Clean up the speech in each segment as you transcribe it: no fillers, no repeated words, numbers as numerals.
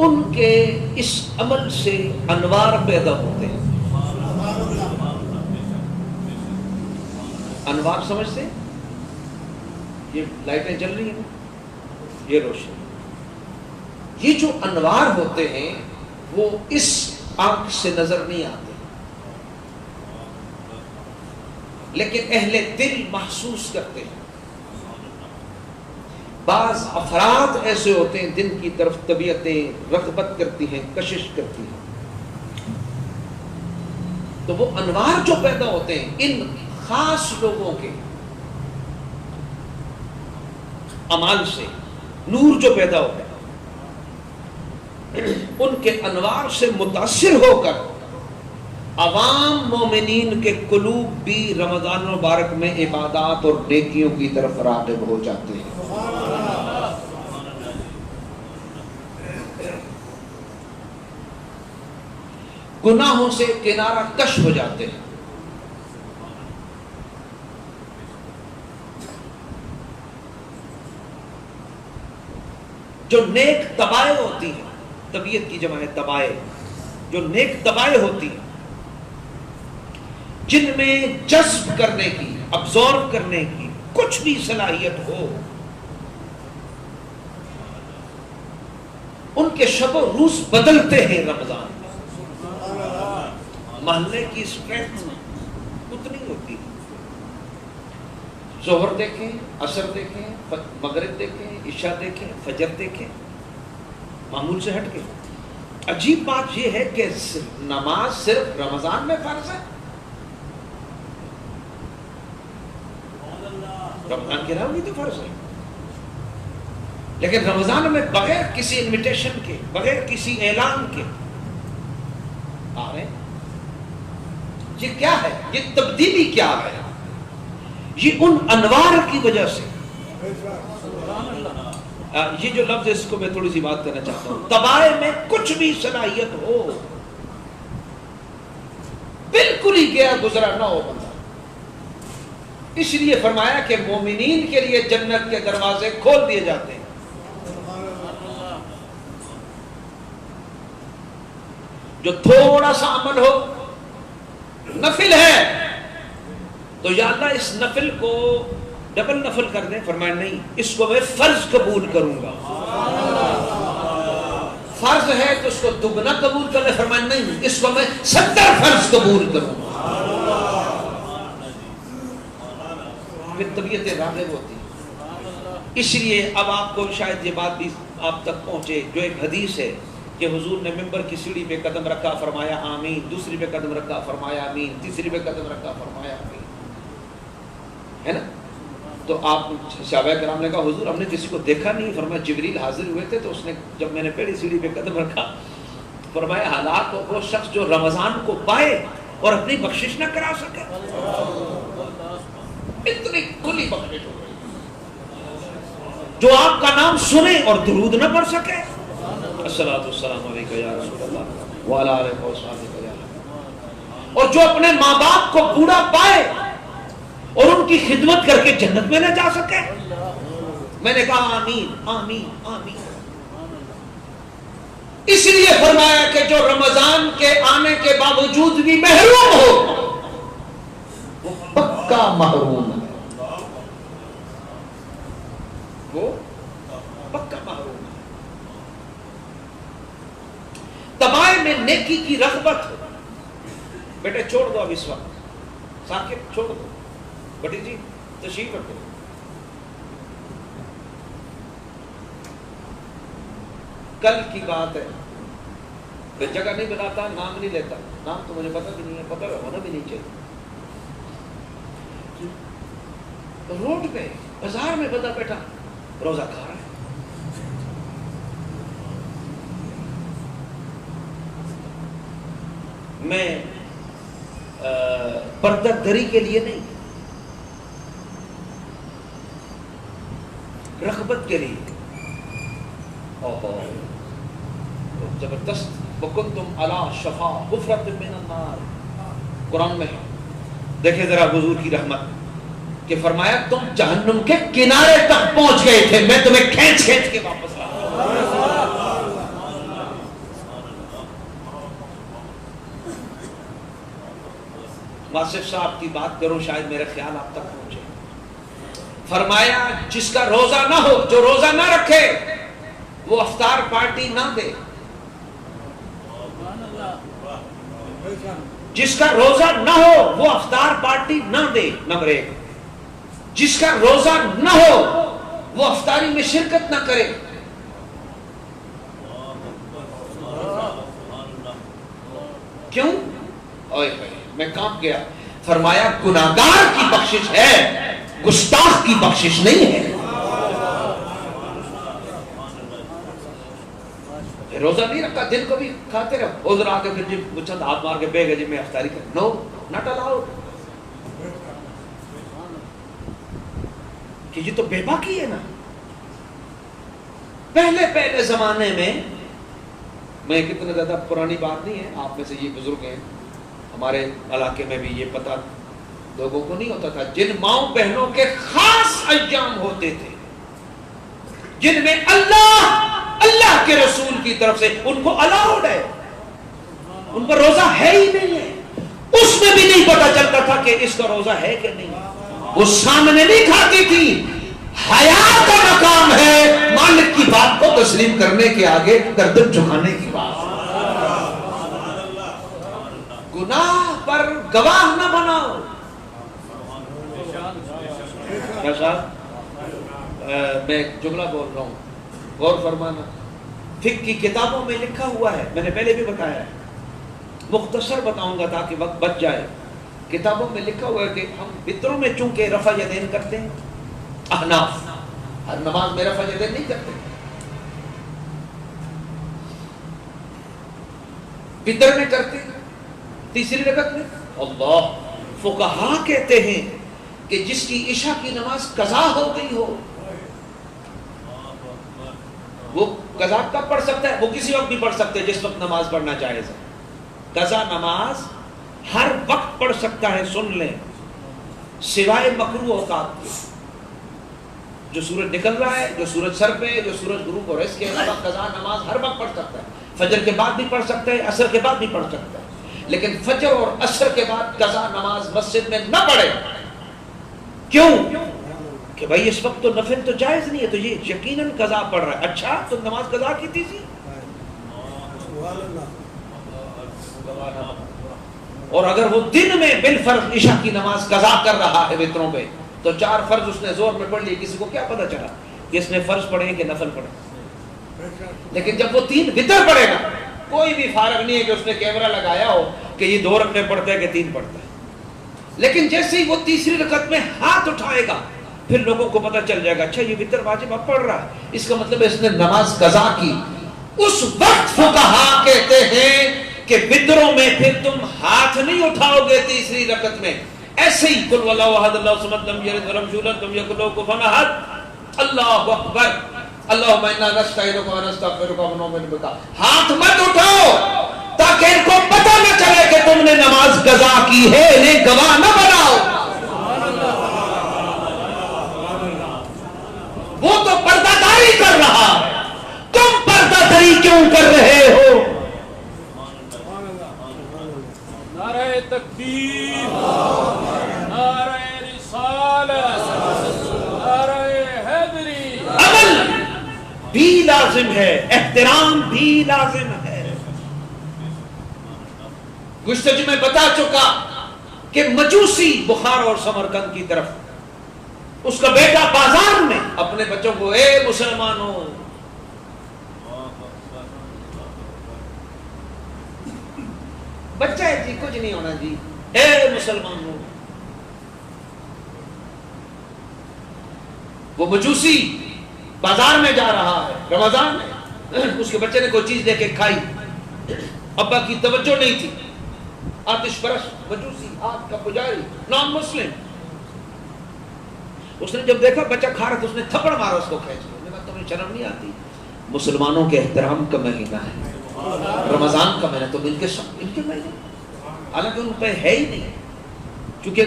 ان کے اس عمل سے انوار پیدا ہوتے ہیں. انوار سمجھتے ہیں؟ یہ لائٹیں جل رہی ہیں، یہ روشنی، یہ جو انوار ہوتے ہیں وہ اس آنکھ سے نظر نہیں آتے، لیکن اہل دل محسوس کرتے ہیں. بعض افراد ایسے ہوتے ہیں جن کی طرف طبیعتیں رغبت کرتی ہیں، کشش کرتی ہیں، تو وہ انوار جو پیدا ہوتے ہیں ان خاص لوگوں کے اعمال سے، نور جو پیدا ہوتا ہے ان کے انوار سے متاثر ہو کر عوام مومنین کے قلوب بھی رمضان مبارک میں عبادات اور نیکیوں کی طرف راغب ہو جاتے ہیں. گناہوں سے کنارہ کش ہو جاتے ہیں. جو نیک طبائع ہوتی ہیں، طبیعت کی جمع ہے طبائع، جو نیک طبائع ہوتی ہیں جن میں جذب کرنے کی، ابزارو کرنے کی کچھ بھی صلاحیت ہو، ان کے شب و روز بدلتے ہیں. رمضان محلے کی اسٹرینتھ اتنی ہوتی ہے. ظہر دیکھیں، عصر دیکھیں، مغرب دیکھیں، عشاء دیکھیں، فجر دیکھیں، معمول سے ہٹ کے. عجیب بات یہ ہے کہ نماز صرف رمضان میں فرض ہے، رمضان کے علاوہ بھی تو فرض ہے، لیکن رمضان میں بغیر کسی انویٹیشن کے، بغیر کسی اعلان کے آ رہے ہیں. یہ کیا ہے؟ یہ تبدیلی کیا ہے؟ یہ ان انوار کی وجہ سے. یہ جو لفظ ہے اس کو میں تھوڑی سی بات کرنا چاہتا ہوں. طبائع میں کچھ بھی صلاحیت ہو، بالکل ہی گیا گزرا نہ ہو بندہ، اس لیے فرمایا کہ مومنین کے لیے جنت کے دروازے کھول دیے جاتے ہیں. جو تھوڑا سا عمل ہو، نفل ہے، تو یا اللہ اس نفل کو ڈبل نفل کر دیں. فرمایا نہیں، اس کو میں فرض قبول کروں گا. فرض ہے تو اس کو دگنا قبول کر لیں. فرمایا نہیں، اس کو میں 70 فرض قبول کروں گا. پھر طبیعتیں راغب ہوتی ہیں. اس لیے اب آپ کو شاید یہ بات بھی آپ تک پہنچے، جو ایک حدیث ہے کہ حضور نے ممبر کی سیڑھی پہ قدم رکھا، فرمایا آمین، دوسری پہ قدم رکھا، فرمایا آمین، تیسری پہ قدم رکھا، فرمایا آمین، ہے نا. تو آپ صحابہ کرام نے کہا حضور ہم نے کسی کو دیکھا نہیں. فرمایا جبریل حاضر ہوئے تھے تو اس نے جب میں نے پہلی سیڑھی پہ قدم رکھا، فرمایا ہلاک ہو وہ شخص جو رمضان کو پائے اور اپنی بخشش نہ کرا سکے. اتنی کھلی بخشش ہو گئی. جو آپ کا نام سنے اور درود نہ پڑھ سکے. الصلاۃ والسلام علیکہ یا رسول اللہ وعلی آلہ وصحبہ یا اللہ. اور جو اپنے ماں باپ کو بوڑھا پائے اور ان کی خدمت کر کے جنت میں نہ جا سکے. میں نے کہا آمین آمین آمین. اس لیے فرمایا کہ جو رمضان کے آنے کے باوجود بھی محروم ہو وہ پکا محروم ہے، وہ پکا محروم ہے. طبائع میں نیکی کی رغبت ہو. بیٹے چھوڑ دو اب اس وقت، ساکت چھوڑ دو، بٹی جی تشریف رکھو. کل کی بات ہے، میں جگہ نہیں بتاتا، نام نہیں لیتا، نام تو مجھے پتہ بھی نہیں ہے، پتہ ہونا بھی نہیں چاہیے. روڈ پہ بازار میں بندہ بیٹھا روزہ کھا رہا ہے. میں پردہ دری کے لیے نہیں، رغبت کے لیے. زبردست. وَكُنْتُمْ عَلَىٰ شَفَا حُفْرَةٍ مِّنَ النَّارِ. قرآن میں دیکھیں ذرا حضور کی رحمت کہ فرمایا تم جہنم کے کنارے تک پہنچ گئے تھے، میں تمہیں کھینچ کھینچ کے واپس لایا. واصف صاحب کی بات کروں شاید میرے خیال آپ تک پہنچے. فرمایا جس کا روزہ نہ ہو، جو روزہ نہ رکھے وہ افطار پارٹی نہ دے. جس کا روزہ نہ ہو وہ افطار پارٹی نہ دے. نمبر 1. جس کا روزہ نہ ہو وہ افطاری میں شرکت نہ کرے. کیوں؟ میں کانپ گیا. فرمایا گناہگار کی بخشش ہے، گستاخ کی بخشش نہیں ہے. روزہ نہیں رکھا، دن کو بھی کھاتے رہو، ادھر آ کے پھر جی چند ہاتھ مار کے بے گئے جی میں افطاری کر. نو، ناٹ الاؤڈ. کہ یہ تو بے باکی ہے نا. پہلے زمانے میں کتنا زیادہ پرانی بات نہیں ہے، آپ میں سے یہ بزرگ ہیں، ہمارے علاقے میں بھی یہ پتہ لوگوں کو نہیں ہوتا تھا. جن ماؤں بہنوں کے خاص ایام ہوتے تھے جن میں اللہ کے رسول کی طرف سے ان کو الاؤڈ ہے، ان پر روزہ ہے ہی نہیں ہے، اس میں بھی نہیں پتا چلتا تھا کہ اس کا روزہ ہے کہ نہیں. وہ سامنے نہیں کھاتی تھی. حیا کا مقام ہے مالک کی بات کو تسلیم کرنے کے آگے گردن جھکانے کی بات. گناہ پر گواہ نہ بناؤ. میں ایک جملہ بول رہا ہوں، غور فرمانا. فقہ کی کتابوں میں لکھا ہوا ہے، میں نے پہلے بھی بتایا ہے، مختصر بتاؤں گا تاکہ وقت بچ جائے. کتابوں میں لکھا ہوا ہے کہ ہم فطروں میں چونکہ رفع یدین کرتے ہیں، احناف ہر نماز میں رفع یدین نہیں کرتے. فطر میں کرتے ہیں تیسری رکعت میں. اللہ فقہا کہتے ہیں کہ جس کی عشاء کی نماز قضا ہو گئی ہو وہ قضا کب پڑھ سکتا ہے؟ وہ کسی وقت بھی پڑھ سکتے ہے جس وقت نماز پڑھنا جائز ہے. قضا نماز ہر وقت پڑھ سکتا ہے، سن لیں، سوائے مکروہ اوقات کے. جو سورج نکل رہا ہے، جو سورج سر پہ، جو سورج غروب ہو رہا ہے، اس کے علاوہ قضا نماز ہر وقت پڑھ سکتا ہے. فجر کے بعد بھی پڑھ سکتا ہے، عصر کے بعد بھی پڑھ سکتا ہے. لیکن فجر اور عصر کے بعد قضا نماز مسجد میں نہ پڑھے. کیوں؟ کہ بھائی اس وقت تو نفل تو جائز نہیں ہے، تو یہ یقیناً قضا پڑھ رہا ہے. اچھا تو نماز قضا کی تھی. اور اگر وہ دن میں بالفرض عشاء کی نماز قضا کر رہا ہے وتروں پہ، تو 4 فرض اس نے زور میں پڑھ لیے، کسی کو کیا پتا چلا کہ اس نے فرض پڑھے کہ نفل پڑھے. لیکن جب وہ 3 وتر پڑھے گا، کوئی بھی فارغ نہیں ہے کہ اس نے کیمرہ لگایا ہو کہ یہ 2 رکعتیں پڑھتا ہے کہ 3 پڑھتا ہے. لیکن جیسے ہی وہ تیسری رکعت میں ہاتھ اٹھائے گا پھر لوگوں کو پتا چل جائے گا اچھا یہ وتر واجب اب پڑھ رہا ہے، اس کا مطلب اس نے نماز قضا کی. اس وقت فقہا کہتے ہیں کہ وتروں میں پھر تم ہاتھ نہیں اٹھاؤ گے تیسری رکعت میں. ایسے ہی قل واللہ احد اللہ الصمد لم یلد ولم یولد ولم یکن له کفوا احد. اللہ اکبر، اللہم انا نستعینک ونستغفرک ونؤمن بک. ہاتھ مت اٹھاؤ تاکہ ان کو پتہ نہ چلے کہ تم نے نماز قضا کی ہے، انہیں گواہ نہ بناؤ. وہ تو پردہ داری کر رہا ہے، تم پردہ داری کیوں کر رہے ہو؟ نعرہ تکبیر، نعرہ رسالت، نعرہ حیدری. عمل بھی لازم ہے، احترام بھی لازم ہے. گزشتہ میں بتا چکا کہ مجوسی بخار اور سمرقند کی طرف اس کا بیٹا بازار میں اپنے بچوں کو اے مسلمانوں، بچہ ہے جی کچھ نہیں ہونا جی، اے مسلمانوں. وہ مجوسی بازار میں جا رہا ہے رمضان میں، اس کے بچے نے کوئی چیز دے کے کھائی، ابا کی توجہ نہیں تھی. آتش پرش مجوسی، آگ کا پجاری، نان مسلم. اس نے جب دیکھا بچہ کھا رہا تو اس نے تھپڑ مارا اس کو کھینچ کے. تمہیں شرم نہیں آتی؟ مسلمانوں کے احترام کا مہینہ ہے، رمضان کا مہینہ، تو ان کے مہینے حالانکہ ان پہ ہے ہی نہیں، کیونکہ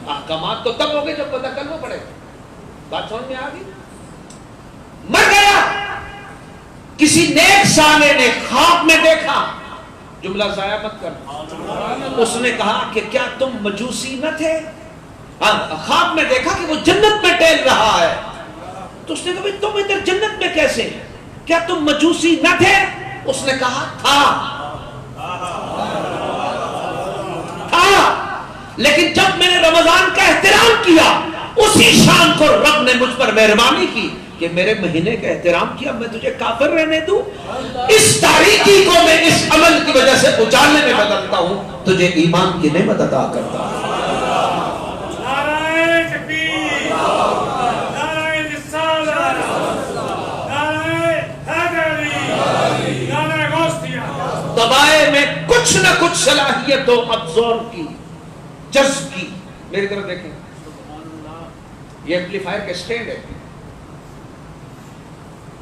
احکامات تو تب ہو گئے جب پتہ کرنا پڑے. بات سمجھ میں آ گئی؟ مر گیا. کسی نیک سالے نے خواب میں دیکھا جملہ ضائع مت کرنا. اس نے کہا کہ کیا تم مجوسی نہ تھے؟ خواب میں دیکھا کہ وہ جنت میں ٹہل رہا ہے. تو اس نے کہا تم ادھر جنت میں کیسے؟ کیا تم مجوسی نہ تھے؟ اس نے کہا تھا. لیکن جب میں نے رمضان کا احترام کیا اسی شام کو رب نے مجھ پر مہربانی کی کہ میرے مہینے کا احترام کیا. میں تجھے کافر رہنے دوں؟ اس تاریکی کو میں اس عمل کی وجہ سے اجالے میں بدلتا ہوں, تجھے ایمان کی نعمت عطا کرتا ہوں. دبائے میں کچھ نہ کچھ صلاحیت ہو ابزور کی, جذب کی. میری طرف دیکھیں, یہ ایمپلیفائر کا سٹینڈ ہے.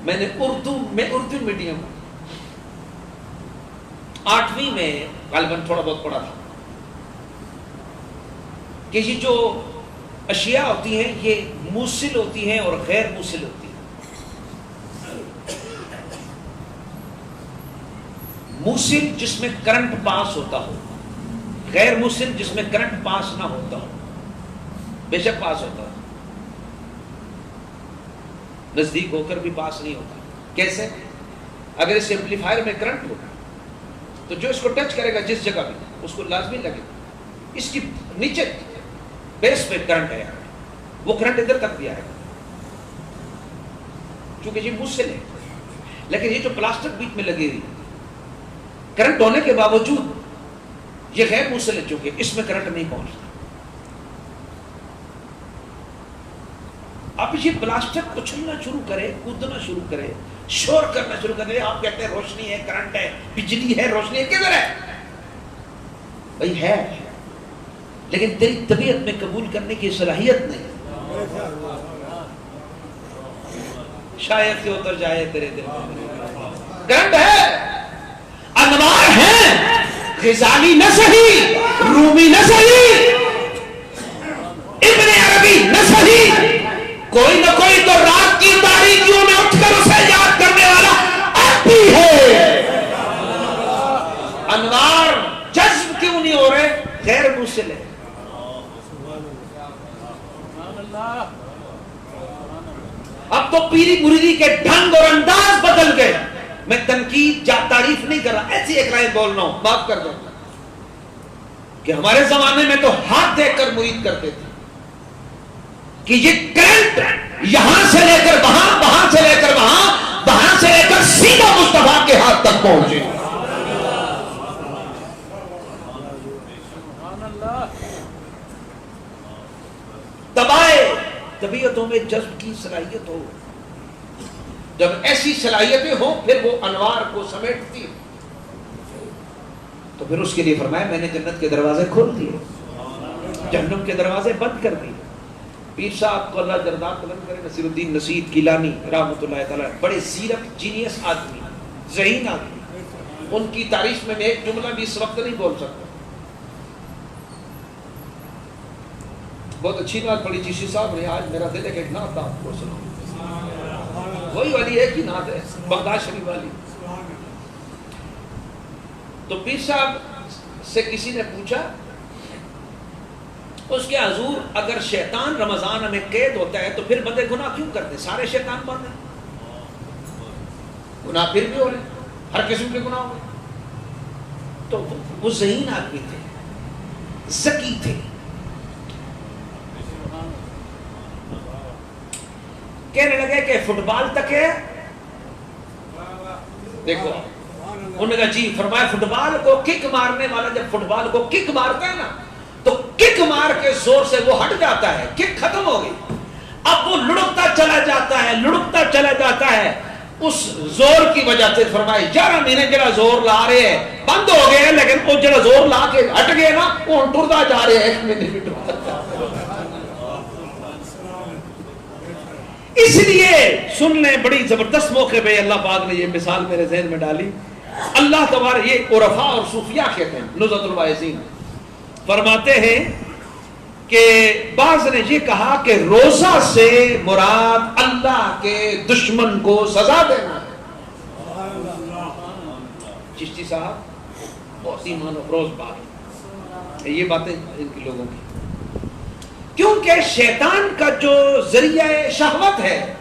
میں نے اردو میڈیم 8ویں میں غالباً تھوڑا بہت پڑھا تھا کہ یہ جو اشیاء ہوتی ہیں یہ موصل ہوتی ہیں اور غیر موصل ہوتی ہیں. موصل جس میں کرنٹ پاس ہوتا ہو, غیر موصل جس میں کرنٹ پاس نہ ہوتا ہو. بے شک پاس ہوتا ہو, نزدیک ہو کر بھی پاس نہیں ہوتا. کیسے؟ اگر اس ایمپلیفائر میں کرنٹ ہوگا تو جو اس کو ٹچ کرے گا جس جگہ بھی اس کو لازمی لگے گا. اس کی نیچے بیس پہ کرنٹ ہے, وہ کرنٹ ادھر تک بھی آئے گا چونکہ یہ موصل ہے. لیکن یہ جو پلاسٹک بیچ میں لگی ہوئی کرنٹ ہونے کے باوجود یہ غیر موصل ہے, چونکہ اس میں کرنٹ نہیں پہنچتا. اب یہ پلاسٹک اچھلنا شروع کرے, کودنا شروع کرے, شور کرنا شروع کرے. آپ کہتے ہیں روشنی ہے, کرنٹ ہے, بجلی ہے, روشنی ہے. کدھر ہے بھائی؟ ہے, لیکن تیری طبیعت میں قبول کرنے کی صلاحیت نہیں. شاید کہ اتر جائے تیرے دل میں. کرنٹ ہے, انوار ہیں, غزالی نہ صحیح, رومی نہ صحیح, ابن عربی نہ صحیح, کوئی نہ کوئی تو رات کی تاریکیوں میں اٹھ کر اسے یاد کرنے والا اب بھی ہے. انوار جذب کیوں نہیں ہو رہے؟ غیر موصل ہے. اب تو پیری مریدی کے ڈھنگ اور انداز بدل گئے. میں تنقید یا تعریف نہیں کر رہا, ایسی ایک رائے بول رہا ہوں, معاف کر دو کہ ہمارے زمانے میں تو ہاتھ دیکھ کر مرید کرتے تھے کہ یہ کرنٹ یہاں سے لے کر وہاں, وہاں سے لے کر وہاں, وہاں سے لے کر سیدھا مصطفیٰ کے ہاتھ تک پہنچے. دبائے طبیعتوں میں جذب کی صلاحیت ہو. جب ایسی صلاحیتیں ہوں پھر وہ انوار کو سمیٹتی, تو پھر اس کے لیے فرمایا میں نے جنت کے دروازے کھول دیے, جہنم کے دروازے بند کر دیے. پیر صاحب کو اللہ جردات بلند کرے, نصیر الدین نصیر گیلانی رحمۃ اللہ تعالیٰ, بڑے زیرک جینیس آدمی, ذہین آدمی. ان کی تعریف میں ایک جملہ بھی اس وقت نہیں بول سکتا. بہت اچھی بات پڑھی چشتی صاحب نے, آج میرا دل ہے کہ ایک نعت آپ کو سناؤں. وہی والی ایک ہی نعت ہے, بغداد شریف والی. تو پیر صاحب سے کسی نے پوچھا اس کے حضور اگر شیطان رمضان میں قید ہوتا ہے تو پھر بندے گناہ کیوں کرتے؟ سارے شیطان بند ہیں, گناہ پھر بھی ہو رہے, ہر قسم کے گناہ ہو رہے. تو وہ ذہین آدمی تھے, ذکی تھے. کہنے لگے کہ فٹ بال تک ہے. دیکھو انہوں نے کہا جی. فرمایا فٹ بال کو کک مارنے والا جب فٹ بال کو کک مارتا ہے نا تو کک مار کے زور سے وہ ہٹ جاتا ہے, کک ختم ہو گئی. اب وہ لڑکتا چلا جاتا ہے, لڑکتا چلا جاتا ہے اس زور کی وجہ سے. فرمایا 11 مہینے جڑا زور لا رہے ہیں بند ہو گئے ہیں, لیکن وہ جڑا زور لا کے ہٹ گئے نا وہ ٹرتا جا رہے ہیں, 1 مہینے بھی ٹرتا جا رہے ہیں. اس لیے سن لیں, بڑی زبردست موقع پہ اللہ پاک نے یہ مثال میرے ذہن میں ڈالی. اللہ تبارک, یہ عرفاء اور صوفیاء کہتے ہیں, نزہۃ الواعظین فرماتے ہیں کہ بعض نے یہ کہا کہ روزہ سے مراد اللہ کے دشمن کو سزا دینا ہے. چشتی صاحب بہت ایمان افروز بات ہے یہ باتیں ان کے لوگوں کی، کیونکہ شیطان کا جو ذریعہ شہوت ہے،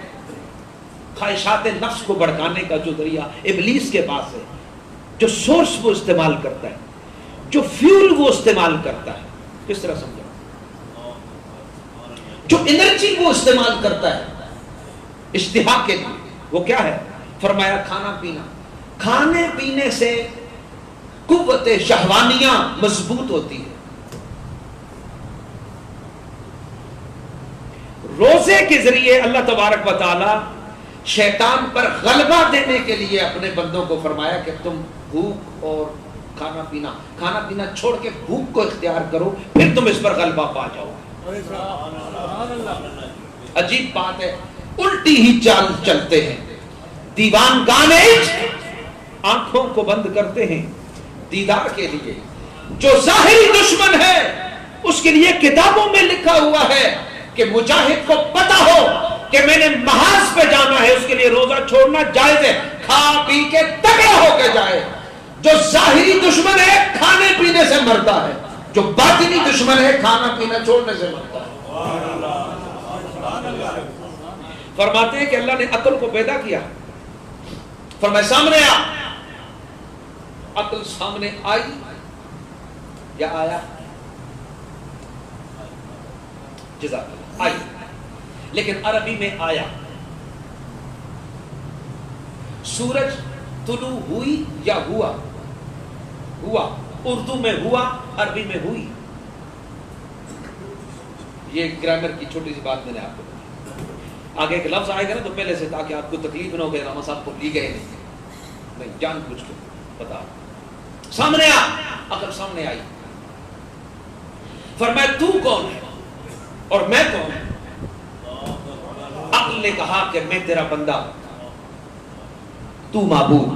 خواہشات نفس کو بھڑکانے کا جو ذریعہ ابلیس کے پاس ہے، جو سورس وہ استعمال کرتا ہے، جو فیول وہ استعمال کرتا ہے، کس طرح سمجھا، جو انرجی وہ استعمال کرتا ہے اشتہا کے لیے، وہ کیا ہے؟ فرمایا کھانا پینا۔ کھانے پینے سے قوت شہوانیہ مضبوط ہوتی ہے۔ روزے کے ذریعے اللہ تبارک و تعالی شیطان پر غلبہ دینے کے لیے اپنے بندوں کو فرمایا کہ تم بھوک اور کھانا پینا چھوڑ کے بھوک کو اختیار کرو، پھر تم اس پر غلبہ پا جاؤ۔ عجیب بات ہے، الٹی ہی چال چلتے ہیں، دیوان گانے آنکھوں کو بند کرتے ہیں دیدار کے لیے۔ جو ظاہری دشمن ہے اس کے لیے کتابوں میں لکھا ہوا ہے کہ مجاہد کو پتا ہو کہ میں نے محاذ پہ جانا ہے، اس کے لیے روزہ چھوڑنا جائز ہے، کھا پی کے تگڑا ہو کے جائے۔ جو ظاہری دشمن ہے کھانے پینے سے مرتا ہے، جو باطنی دشمن ہے کھانا پینا چھوڑنے سے مرتا ہے۔ فرماتے ہیں کہ اللہ نے عقل کو پیدا کیا، فرمایا سامنے آ۔ عقل سامنے آئی یا آیا؟ جزاک اللہ، آئی، لیکن عربی میں آیا۔ سورج طلوع ہوئی یا ہوا؟ ہوا۔ اردو میں ہوا، عربی میں ہوئی۔ یہ گرامر کی چھوٹی سی بات میں نے آپ کو بتائی۔ آگے ایک لفظ آئے گا نا تو پہلے سے، تاکہ آپ کو تکلیف نہ ہو کہ رحمت صاحب کو لی گئے نہیں، جان بوجھ کے بتا۔ سامنے آ، عقل سامنے آئی، فرمایا تو کون ہے اور میں کون ہوں؟ عقل نے کہا کہ میں تیرا بندہ، تو معبود۔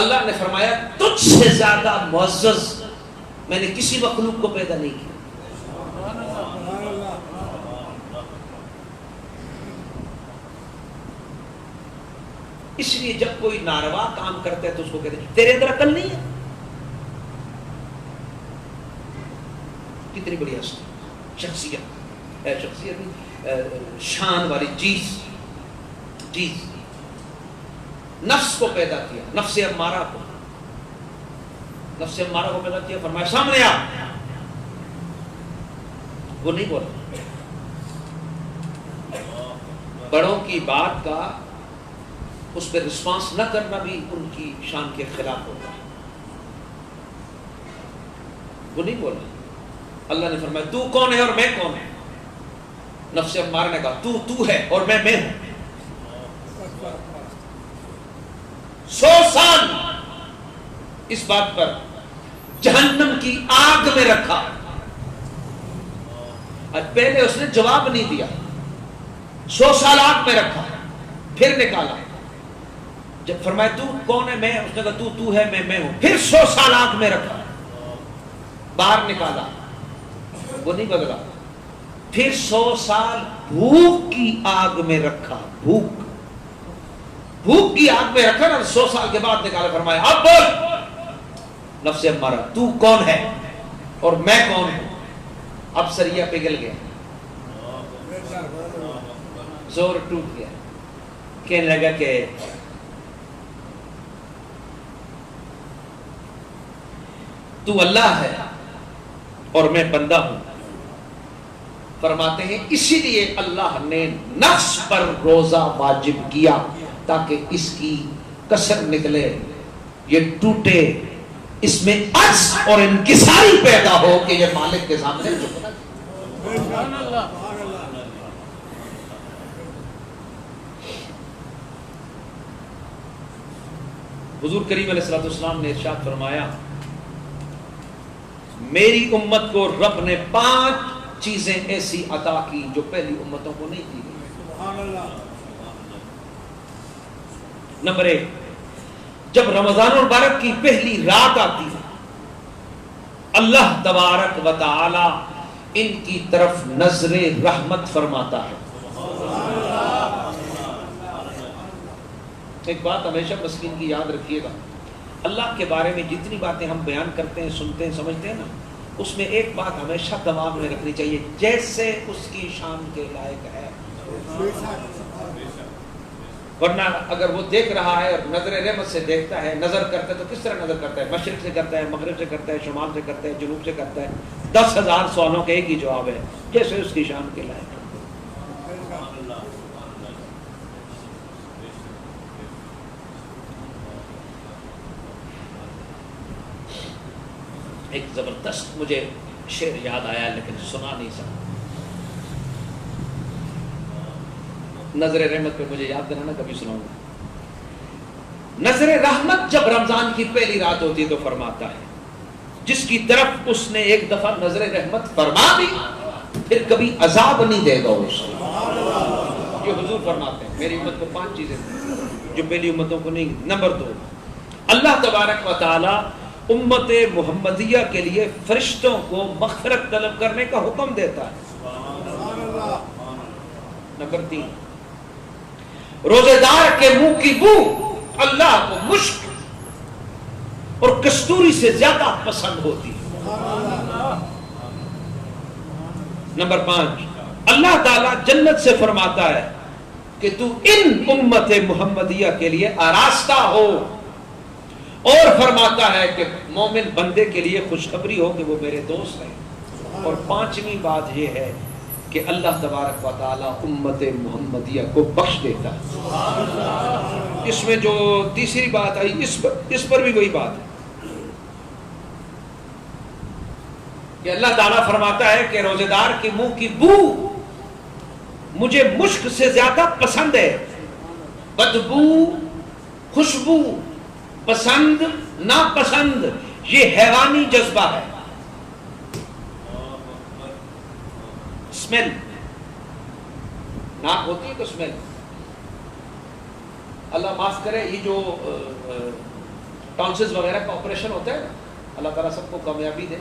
اللہ نے فرمایا تجھ سے زیادہ معزز میں نے کسی مخلوق کو پیدا نہیں کیا۔ اس لیے جب کوئی ناروا کام کرتا ہے تو اس کو کہتے ہیں تیرے اندر عقل نہیں ہے۔ کتنی بڑی ہستی، شخصیت شان والی چیز نفس کو پیدا کیا، نفس امارہ کو پیدا کیا، فرمایا سامنے آ۔ وہ نہیں بولا۔ بڑوں کی بات کا اس پہ رسپانس نہ کرنا بھی ان کی شان کے خلاف ہوتا ہے۔ وہ نہیں بولا۔ اللہ نے فرمایا تو کون ہے اور میں کون ہے؟ نفس امارہ نے کہا تو ہے اور میں ہوں۔ 100 سال اس بات پر جہنم کی آگ میں رکھا، آج پہلے اس نے جواب نہیں دیا، 100 سال آگ میں رکھا، پھر نکالا۔ جب فرمایا تو کون ہے؟ میں، اس نے کہا تو ہے میں ہوں، پھر 100 سال آگ میں رکھا، باہر نکالا، وہ نہیں بدلا، پھر 100 سال بھوک کی آگ میں رکھا، بھوک کی آگ میں رکھا نا، 100 سال کے بعد نکالا، فرمایا اب بول نفس امارہ تو کون ہے اور میں کون ہوں؟ اب سریا پگھل گیا، زور ٹوٹ گیا، کہنے لگا کہ تو اللہ ہے اور میں بندہ ہوں۔ فرماتے ہیں اسی لیے اللہ نے نفس پر روزہ واجب کیا تاکہ اس کی کسر نکلے، یہ ٹوٹے، اس میں عجز اور انکساری پیدا ہو کہ یہ مالک کے سامنے جھکنا۔ حضور کریم علیہ الصلوۃ والسلام نے ارشاد فرمایا میری امت کو رب نے 5 چیزیں ایسی عطا کی جو پہلی امتوں کو نہیں دی گئی۔ نمبر 1، جب رمضان المبارک کی پہلی رات آتی ہے اللہ تبارک و تعالی ان کی طرف نظر رحمت فرماتا ہے۔ ایک بات ہمیشہ مسکین کی یاد رکھیے گا، اللہ کے بارے میں جتنی باتیں ہم بیان کرتے ہیں، سنتے ہیں، سمجھتے ہیں نا، اس میں ایک بات ہمیشہ دماغ میں رکھنی چاہیے، جیسے اس کی شان کے لائق ہے۔ ورنہ اگر وہ دیکھ رہا ہے اور نظر رحمت سے دیکھتا ہے، نظر کرتا ہے، تو کس طرح نظر کرتا ہے؟ مشرق سے کرتا ہے، مغرب سے کرتا ہے، شمال سے کرتا ہے، جنوب سے کرتا ہے۔ 10,000 سوالوں کا ایک ہی جواب ہے، جیسے اس کی شان کے لائق ہے۔ ایک زبردست مجھے شعر یاد آیا لیکن سنا نہیں سکتا۔ نظر رحمت پہ مجھے یاد دلانا، کبھی سناؤں گا۔ نظر رحمت جب رمضان کی پہلی رات ہوتی ہے تو فرماتا ہے، جس کی طرف اس نے ایک دفعہ نظر رحمت فرما دی پھر کبھی عذاب نہیں دے گا اسے۔ یہ حضور فرماتے ہیں میری امت کو 5 چیزیں جو پہلی امتوں کو نہیں۔ نمبر 2، اللہ تبارک و تعالی امت محمدیہ کے لیے فرشتوں کو مغفرت طلب کرنے کا حکم دیتا ہے۔ نمبر 3، روزے دار کے منہ کی بو اللہ کو مشک اور کستوری سے زیادہ پسند ہوتی ہے۔ نمبر 5، اللہ تعالیٰ جنت سے فرماتا ہے کہ تو ان امت محمدیہ کے لیے آراستہ ہو، اور فرماتا ہے کہ مومن بندے کے لیے خوشخبری ہو کہ وہ میرے دوست ہیں۔ اور 5ویں بات یہ ہے کہ اللہ تبارک و تعالی امت محمدیہ کو بخش دیتا ہے۔ اس میں جو تیسری بات آئی اس پر بھی وہی بات ہے کہ اللہ تعالیٰ فرماتا ہے کہ روزے دار کے منہ کی بو مجھے مشک سے زیادہ پسند ہے۔ بدبو، خوشبو، پسند، ناپسند، یہ حیوانی جذبہ ہے۔ اسمیل، ناک ہوتی ہے تو اسمیل۔ اللہ معاف کرے، یہ جو ٹانسلز وغیرہ کا آپریشن ہوتا ہے نا، اللہ تعالیٰ سب کو کامیابی دے،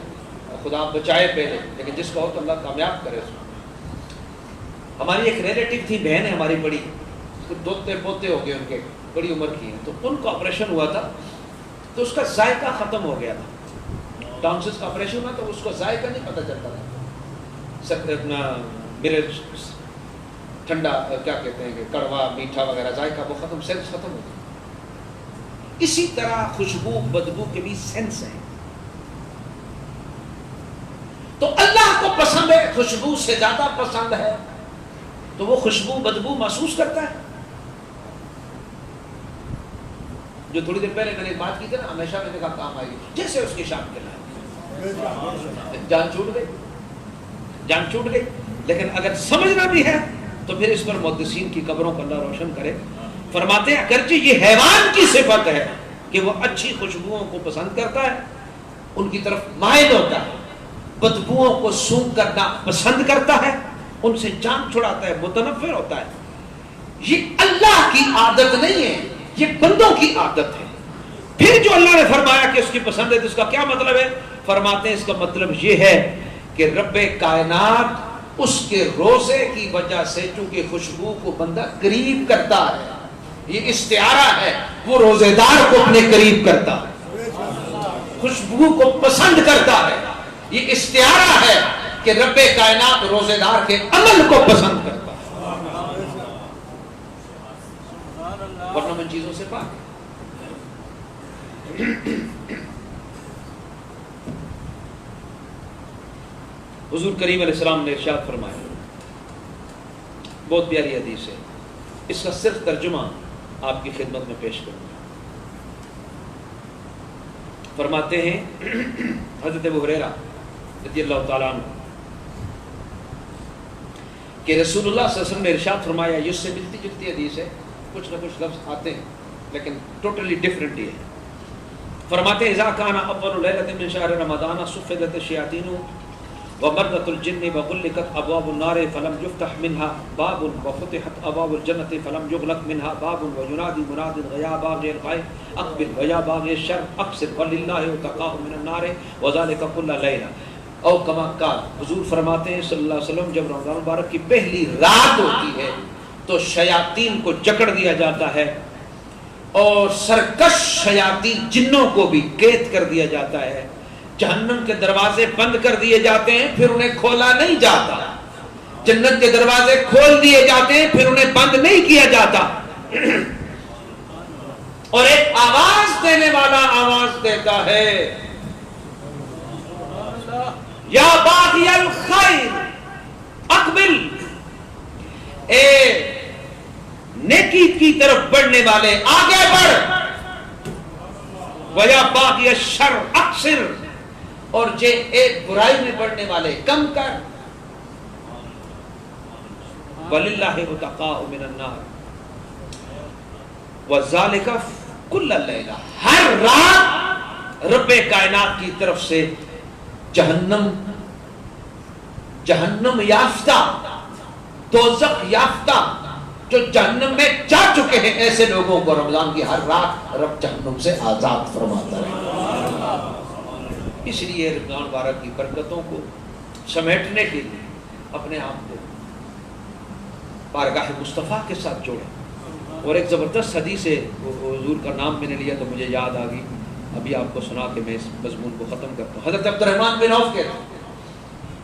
خدا بچائے پہلے، لیکن جس کا ہو تو اللہ کامیاب کرے اس میں۔ ہماری ایک ریلیٹیو تھی، بہن ہے ہماری بڑی، دوتے پوتے ہو گئے ان کے، بڑی عمر کی ہیں، تو ان کا آپریشن ہوا تھا تو اس کا ذائقہ ختم ہو گیا تھا۔ ٹانسلز کا آپریشن ہوا تو اس کو ذائقہ نہیں پتہ چلتا تھا، اپنا مرچ، ٹھنڈا کیا کہتے ہیں کہ کڑوا، میٹھا وغیرہ ذائقہ وہ ختم، سینس ختم ہو گیا۔ اسی طرح خوشبو بدبو کے بھی سینس ہیں۔ تو اللہ کو پسند ہے، خوشبو سے زیادہ پسند ہے، تو وہ خوشبو بدبو محسوس کرتا ہے۔ جو تھوڑی دیر پہلے میں نے بات کی تھی نا، ہمیشہ میں نے کہا کام آئے گی، جیسے اس کی شان کے لائق۔ جان چھوٹ گئی، جان چھوٹ گئی، لیکن اگر سمجھنا بھی ہے تو پھر اس پر محدثین کی قبروں کو اللہ روشن کرے۔ فرماتے ہیں اگرچہ یہ حیوان کی صفت ہے کہ وہ اچھی خوشبوؤں کو پسند کرتا ہے، ان کی طرف مائل ہوتا ہے، بدبوؤں کو سونگھ کرنا پسند کرتا ہے، ان سے جان چھڑاتا ہے، متنفر ہوتا ہے، یہ اللہ کی عادت نہیں ہے، یہ بندوں کی عادت ہے۔ پھر جو اللہ نے فرمایا کہ اس کی پسند ہے تو اس کا کیا مطلب ہے؟ فرماتے ہیں اس کا مطلب یہ ہے کہ رب کائنات اس کے روزے کی وجہ سے چونکہ خوشبو کو بندہ قریب کرتا ہے، یہ استعارہ ہے، وہ روزے دار کو اپنے قریب کرتا ہے، خوشبو کو پسند کرتا ہے، یہ استعارہ ہے کہ رب کائنات روزے دار کے عمل کو پسند کرتا ہے، ورنہ ان چیزوں سے پاک۔ حضور کریم علیہ السلام نے ارشاد فرمایا، بہت پیاری حدیث ہے، اس کا صرف ترجمہ آپ کی خدمت میں پیش کروں گا۔ فرماتے ہیں حضرت ابو ہریرہ رضی اللہ تعالیٰ عنہ کہ رسول اللہ صلی اللہ علیہ وسلم نے ارشاد فرمایا، یہ اس سے ملتی جلتی حدیث ہے، کچھ نہ کچھ لفظ آتے ہیں لیکن ٹوٹلی ڈیفرنٹ ہی ہے۔ فرماتے ہیں اذا کان اول لیلۃ من شہر رمضان صفدت الشیاطین ومرت الجن وغلقت ابواب النار فلم يفتح منها باب وفتحت ابواب الجنة فلم يغلق منها باب وينادي مناد غيا باغي الخير اقبل ويا باغي الشر اقصر ولله اتقاء من النار وذلك كل ليلة او كما قال۔ حضور فرماتے ہیں صلی اللہ علیہ وسلم جب رمضان مبارک کی پہلی رات ہوتی ہے تو شیاطین کو جکڑ دیا جاتا ہے، اور سرکش شیاطین جنوں کو بھی قید کر دیا جاتا ہے. جہنم کے دروازے بند کر دیے جاتے ہیں پھر انہیں کھولا نہیں جاتا. جنت کے دروازے کھول دیے جاتے ہیں پھر انہیں بند نہیں کیا جاتا. اور ایک آواز دینے والا آواز دیتا ہے یا باغی الخیر اقبل، اے نیکی کی طرف بڑھنے والے آگے بڑھ، وَيَا بَاغِيَ الشَّرِّ اقصر، اور جے ایک برائی میں بڑھنے والے کم کر. وَلِلَّهِ عُتَقَاءُ مِنَ النَّارِ وَذَلِكَ كُلَّ اللَّيْلَ، ہر رات رب کائنات کی طرف سے جہنم یافتہ، دوزخ یافتہ جو جہنم میں جا چکے ہیں ایسے لوگوں کو رمضان کی ہر رات رب جہنم سے آزاد فرماتا ہے. اس لیے رمضان مبارک کی برکتوں کو سمیٹنے کے لیے اپنے آپ کو بارگاہ مصطفیٰ کے ساتھ جوڑیں. اور ایک زبردست حدیث ہے، حضور کا نام میں نے لیا تو مجھے یاد آ گئی، ابھی آپ کو سنا کے میں اس مضمون کو ختم کرتا ہوں. حضرت عبد الرحمن بن عوف کے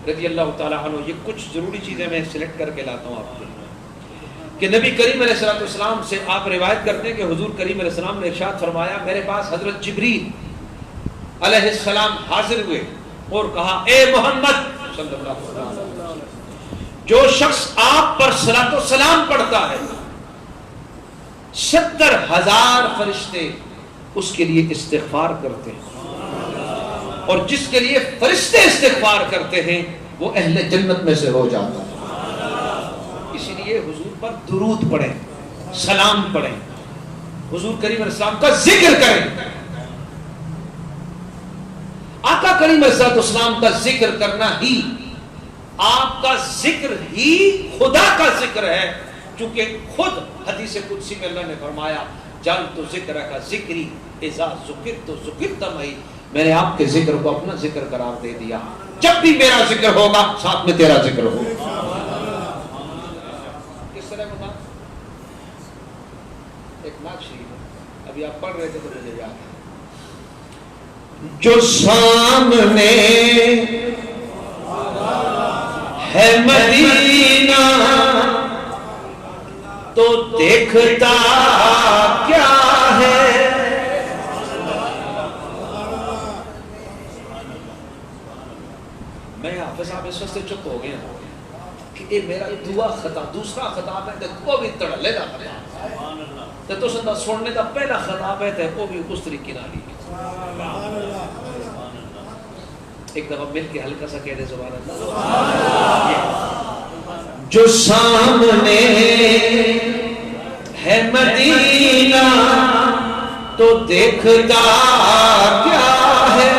رضی اللہ تعالیٰ عنہ، یہ کچھ ضروری چیزیں میں سلیکٹ کر کے لاتا ہوں آپ کے کہ نبی کریم علیہ السلام سے آپ روایت کرتے ہیں کہ حضور کریم علیہ السلام نے ارشاد فرمایا، میرے پاس حضرت جبریل علیہ السلام حاضر ہوئے اور کہا، اے محمد صلی اللہ علیہ وسلم، جو شخص آپ پر صلاۃ و سلام پڑھتا ہے 70,000 فرشتے اس کے لیے استغفار کرتے ہیں، اور جس کے لیے فرشتے استغفار کرتے ہیں وہ اہل جنت میں سے ہو جاتا ہے. اسی لیے حضور پر درود پڑھیں، سلام پڑھیں، حضور کریم علیہ السلام کا ذکر کریں. آقا کریم علیہ السلام کا ذکر کرنا ہی آپ کا ذکر ہی خدا کا ذکر ہے، چونکہ خود حدیث قدسی میں اللہ نے فرمایا، جل تو ذکر کا ذکری اذا ذکر تو ذکر تمہی، میں نے آپ کے ذکر کو اپنا ذکر قرار دے دیا، جب بھی میرا ذکر ہوگا ساتھ میں تیرا ذکر ہوگا. کس طرح بتا ایک نعت شریف ابھی آپ پڑھ رہے تھے تو مجھے یاد ہے، جو سامنے ہے مدینہ تو دیکھتا کیا ہے. میں حافظ صاحب اس وقت چپ ہو گیا کہ یہ میرا دعا خطاب دوسرا خطاب ہے، وہ بھی تڑلے دا خطاب تو سنتا سننے کا پہلا خطاب ہے، وہ بھی اس طریقے نہ لی. ایک دفعہ مل کے ہلکا سا کہہ دے سبحان اللہ. جو سامنے ہے مدینہ تو دیکھتا کیا ہے،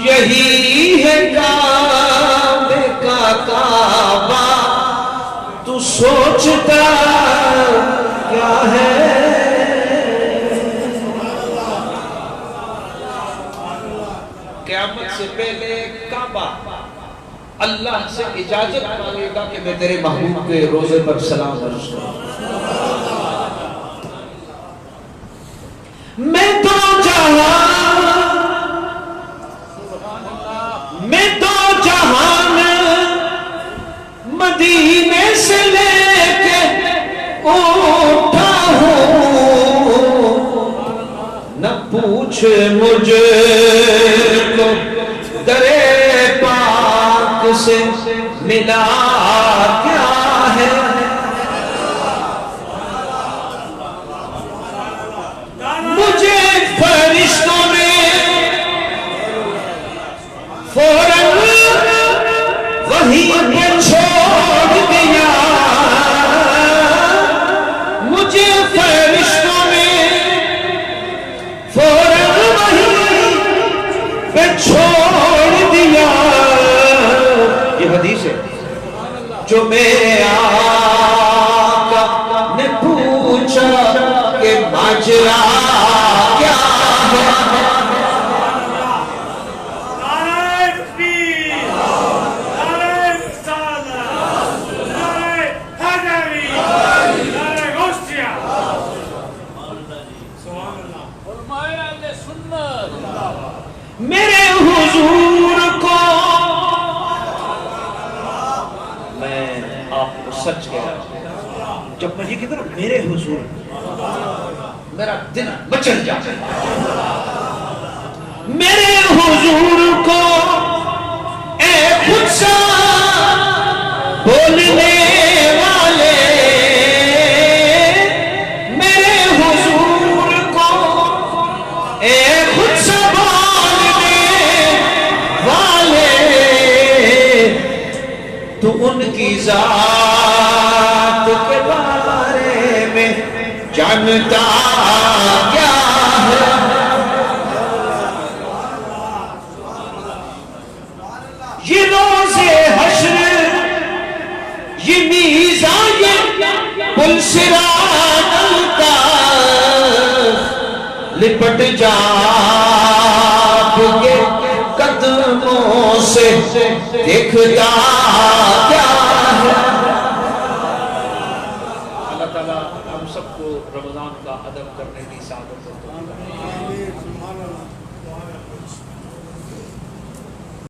یہی ہے کعبے کا کعبہ تو سوچتا کیا ہے. قیامت سے پہلے کعبہ اللہ سے اجازت مانگے گا کہ میں تیرے محبوب کے روزے پر سلام عرض کروں. میں تو جہان مدینے سے لے کے اٹھا ہوں، نہ پوچھ مجھے کو درے پاک سے ملا کیا ہے. مجھے فرشتوں نے فوراً وہیں پہ چھوڑ دیا، مجھے فرشتوں نے فوراً وہیں پہ چھوڑ دیا. یہ حدیث ہے جو میرے آقا نے پوچھا کہ ماجرا کیا ہے. جب میں یہ کہتا ہوں میرے حضور میرا دل مچل جاتا ہے. میرے حضور کو اے خود سا بولنے والے، میرے حضور کو اے خود سا بولنے والے، تو ان کی ذات کے بارے میں جانتا کیا ہے؟ یہ روزے حشر، یہ میزان، یہ پل صراط کا لپٹ جا آپ کے قدموں سے دیکھتا کیا ہے؟ اللہ تعالیٰ ہم سب کو رمضان کا ادب کرنے کی سعادت عطا فرمائے.